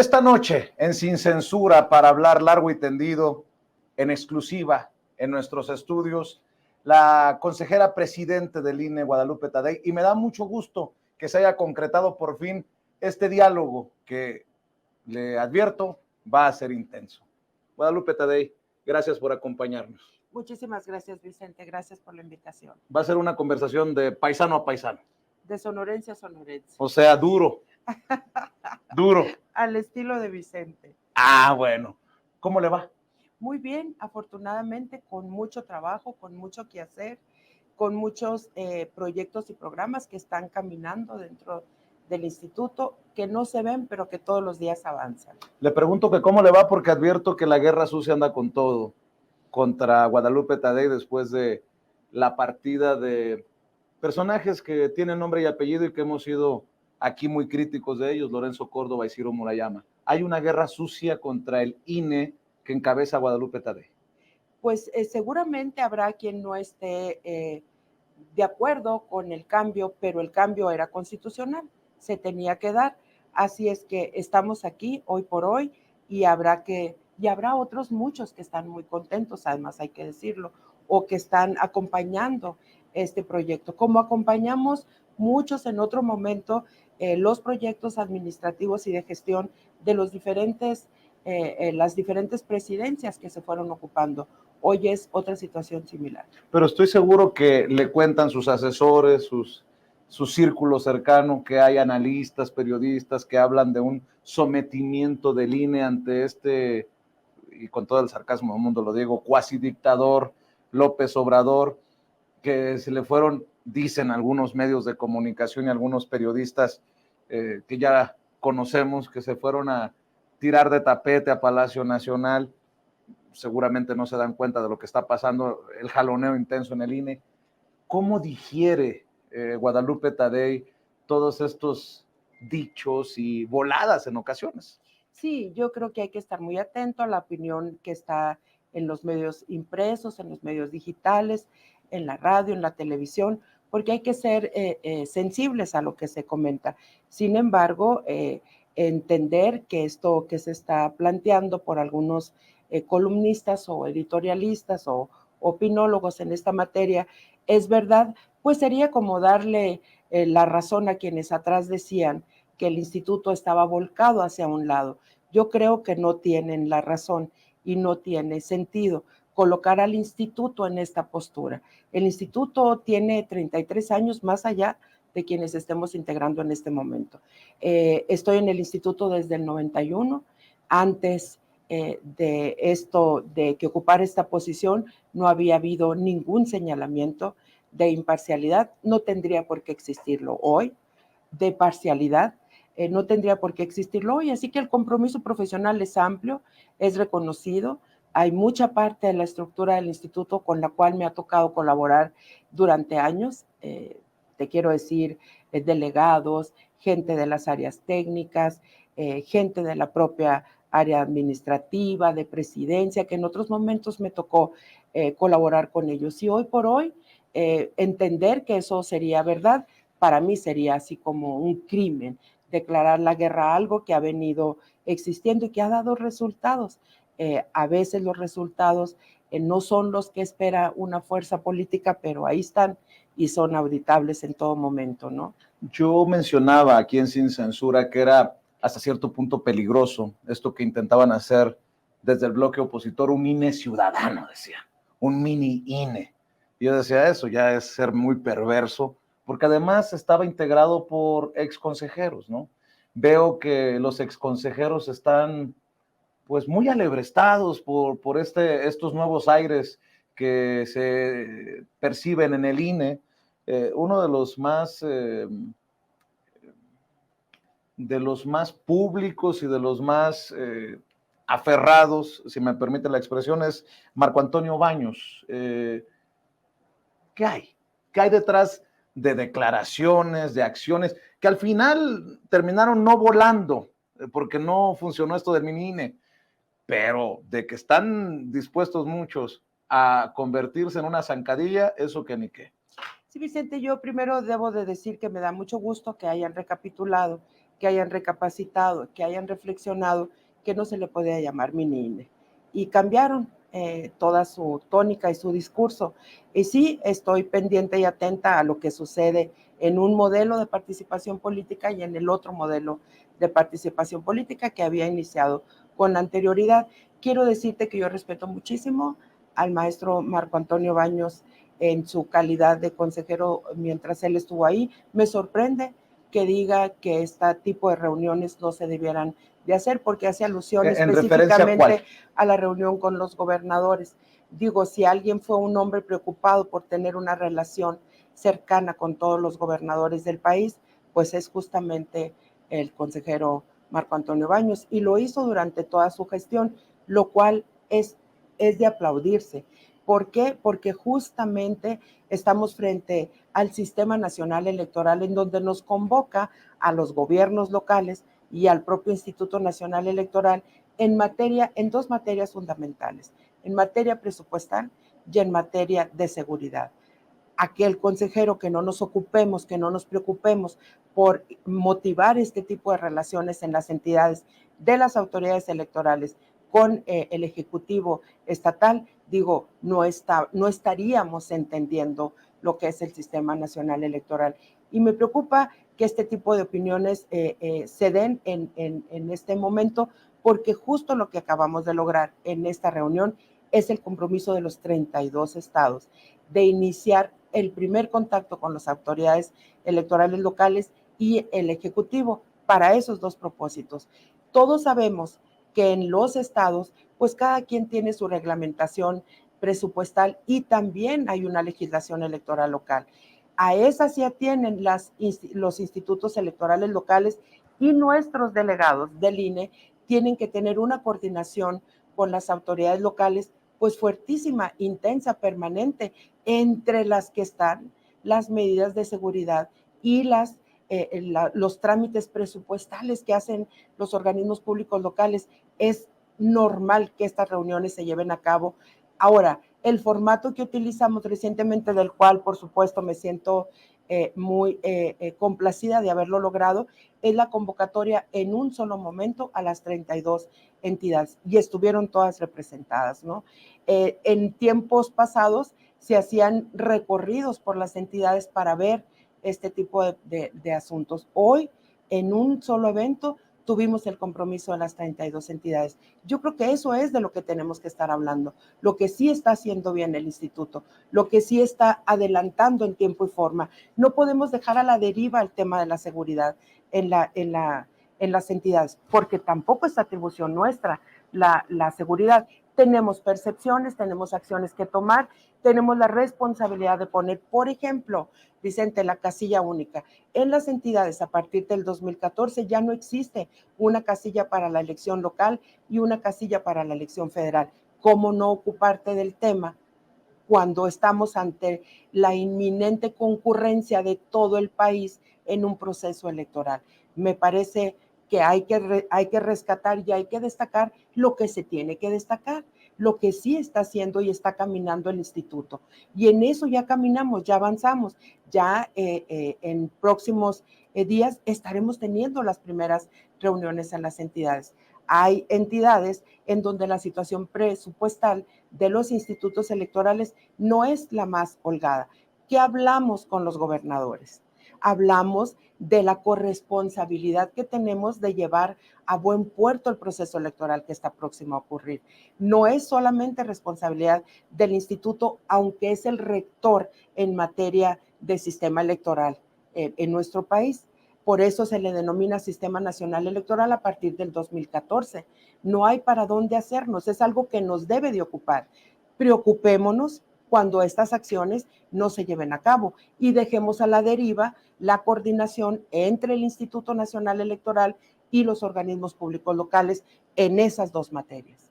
Esta noche, en Sin Censura, para hablar largo y tendido, en exclusiva, en nuestros estudios, la consejera presidente del INE, Guadalupe Tadei, y me da mucho gusto que se haya concretado por fin este diálogo que, le advierto, va a ser intenso. Guadalupe Tadei, gracias por acompañarnos. Muchísimas gracias, Vicente. Gracias por la invitación. Va a ser una conversación de paisano a paisano. De sonorense a sonorense. O sea, duro. Duro. Al estilo de Vicente. Ah, bueno. ¿Cómo le va? Muy bien, afortunadamente, con mucho trabajo, con mucho que hacer, con muchos proyectos y programas que están caminando dentro del instituto, que no se ven, pero que todos los días avanzan. Le pregunto que cómo le va porque advierto que la guerra sucia anda con todo contra Guadalupe Tadei después de la partida de personajes que tienen nombre y apellido y que hemos sido aquí muy críticos de ellos, Lorenzo Córdoba y Ciro Murayama. Hay una guerra sucia contra el INE que encabeza Guadalupe Tadei. Pues seguramente habrá quien no esté de acuerdo con el cambio, pero el cambio era constitucional, se tenía que dar. Así es que estamos aquí hoy por hoy y habrá otros muchos que están muy contentos, además hay que decirlo, o que están acompañando este proyecto, como acompañamos muchos en otro momento los proyectos administrativos y de gestión de los las diferentes presidencias que se fueron ocupando. Hoy es otra situación similar. Pero estoy seguro que le cuentan sus asesores, su círculo cercano, que hay analistas, periodistas que hablan de un sometimiento del INE ante este, y con todo el sarcasmo del mundo lo digo, cuasi dictador López Obrador, que se le fueron, dicen algunos medios de comunicación y algunos periodistas que ya conocemos, que se fueron a tirar de tapete a Palacio Nacional. Seguramente no se dan cuenta de lo que está pasando, el jaloneo intenso en el INE. ¿Cómo digiere Guadalupe Tadei todos estos dichos y voladas en ocasiones? Sí, yo creo que hay que estar muy atento a la opinión que está en los medios impresos, en los medios digitales, en la radio, en la televisión, porque hay que ser sensibles a lo que se comenta. Sin embargo, entender que esto que se está planteando por algunos columnistas o editorialistas o opinólogos en esta materia es verdad, pues sería como darle la razón a quienes atrás decían que el instituto estaba volcado hacia un lado. Yo creo que no tienen la razón y no tiene sentido colocar al instituto en esta postura. El instituto tiene 33 años más allá de quienes estemos integrando en este momento. Estoy en el instituto desde el 91. Antes de esto, de que ocupara esta posición, no había habido ningún señalamiento de imparcialidad. No tendría por qué existirlo hoy, de parcialidad. No tendría por qué existirlo hoy. Así que el compromiso profesional es amplio, es reconocido. Hay mucha parte de la estructura del instituto con la cual me ha tocado colaborar durante años. Te quiero decir, delegados, gente de las áreas técnicas, gente de la propia área administrativa, de presidencia, que en otros momentos me tocó colaborar con ellos. Y hoy por hoy, entender que eso sería verdad, para mí sería así como un crimen, declarar la guerra a algo que ha venido existiendo y que ha dado resultados. A veces los resultados no son los que espera una fuerza política, pero ahí están y son auditables en todo momento, ¿no? Yo mencionaba aquí en Sin Censura que era hasta cierto punto peligroso esto que intentaban hacer desde el bloque opositor, un INE ciudadano, decían, un mini INE. Y yo decía, eso ya es ser muy perverso, porque además estaba integrado por exconsejeros, ¿no? Veo que los exconsejeros están pues muy alebrestados por estos nuevos aires que se perciben en el INE. Uno de los más públicos y de los más aferrados, si me permite la expresión, es Marco Antonio Baños. ¿Qué hay? ¿Qué hay detrás de declaraciones, de acciones, que al final terminaron no volando, porque no funcionó esto del mini INE, pero de que están dispuestos muchos a convertirse en una zancadilla, eso que ni qué. Sí, Vicente, yo primero debo de decir que me da mucho gusto que hayan recapitulado que hayan recapacitado, que hayan reflexionado que no se le podía llamar mini INE. Y cambiaron toda su tónica y su discurso. Y sí, estoy pendiente y atenta a lo que sucede en un modelo de participación política y en el otro modelo de participación política que había iniciado con anterioridad. Quiero decirte que yo respeto muchísimo al maestro Marco Antonio Baños en su calidad de consejero mientras él estuvo ahí. Me sorprende que diga que este tipo de reuniones no se debieran de hacer porque hace alusión específicamente a la reunión con los gobernadores. Digo, si alguien fue un hombre preocupado por tener una relación cercana con todos los gobernadores del país, pues es justamente el consejero Marco Antonio Baños, y lo hizo durante toda su gestión, lo cual es de aplaudirse. ¿Por qué? Porque justamente estamos frente al Sistema Nacional Electoral en donde nos convoca a los gobiernos locales y al propio Instituto Nacional Electoral en dos materias fundamentales, en materia presupuestal y en materia de seguridad. Aquel consejero que no nos ocupemos, que no nos preocupemos por motivar este tipo de relaciones en las entidades de las autoridades electorales con el Ejecutivo estatal, digo, no estaríamos entendiendo lo que es el Sistema Nacional Electoral. Y me preocupa que este tipo de opiniones se den en este momento, porque justo lo que acabamos de lograr en esta reunión es el compromiso de los 32 estados de iniciar el primer contacto con las autoridades electorales locales y el Ejecutivo para esos dos propósitos. Todos sabemos que en los estados, pues cada quien tiene su reglamentación presupuestal y también hay una legislación electoral local. A esa sí atienden los institutos electorales locales, y nuestros delegados del INE tienen que tener una coordinación con las autoridades locales, pues fuertísima, intensa, permanente, entre las que están las medidas de seguridad y los trámites presupuestales que hacen los organismos públicos locales. Es normal que estas reuniones se lleven a cabo. Ahora, el formato que utilizamos recientemente, del cual por supuesto me siento muy complacida de haberlo logrado, es la convocatoria en un solo momento a las 32 entidades, y estuvieron todas representadas, ¿no? En tiempos pasados se hacían recorridos por las entidades para ver este tipo de asuntos. Hoy, en un solo evento, tuvimos el compromiso de las 32 entidades. Yo creo que eso es de lo que tenemos que estar hablando, lo que sí está haciendo bien el instituto, lo que sí está adelantando en tiempo y forma. No podemos dejar a la deriva el tema de la seguridad en las entidades, porque tampoco es atribución nuestra la seguridad. Tenemos percepciones, tenemos acciones que tomar, tenemos la responsabilidad de poner, por ejemplo, Vicente, la casilla única. En las entidades, a partir del 2014, ya no existe una casilla para la elección local y una casilla para la elección federal. ¿Cómo no ocuparte del tema cuando estamos ante la inminente concurrencia de todo el país en un proceso electoral? Me parece que hay que rescatar y hay que destacar lo que se tiene que destacar, lo que sí está haciendo y está caminando el instituto. Y en eso ya caminamos, ya avanzamos, ya en próximos días estaremos teniendo las primeras reuniones en las entidades. Hay entidades en donde la situación presupuestal de los institutos electorales no es la más holgada. ¿Qué hablamos con los gobernadores? Hablamos de la corresponsabilidad que tenemos de llevar a buen puerto el proceso electoral que está próximo a ocurrir. No es solamente responsabilidad del instituto, aunque es el rector en materia de sistema electoral en nuestro país. Por eso se le denomina Sistema Nacional Electoral a partir del 2014. No hay para dónde hacernos, es algo que nos debe de ocupar. Preocupémonos cuando estas acciones no se lleven a cabo y dejemos a la deriva la coordinación entre el Instituto Nacional Electoral y los organismos públicos locales en esas dos materias.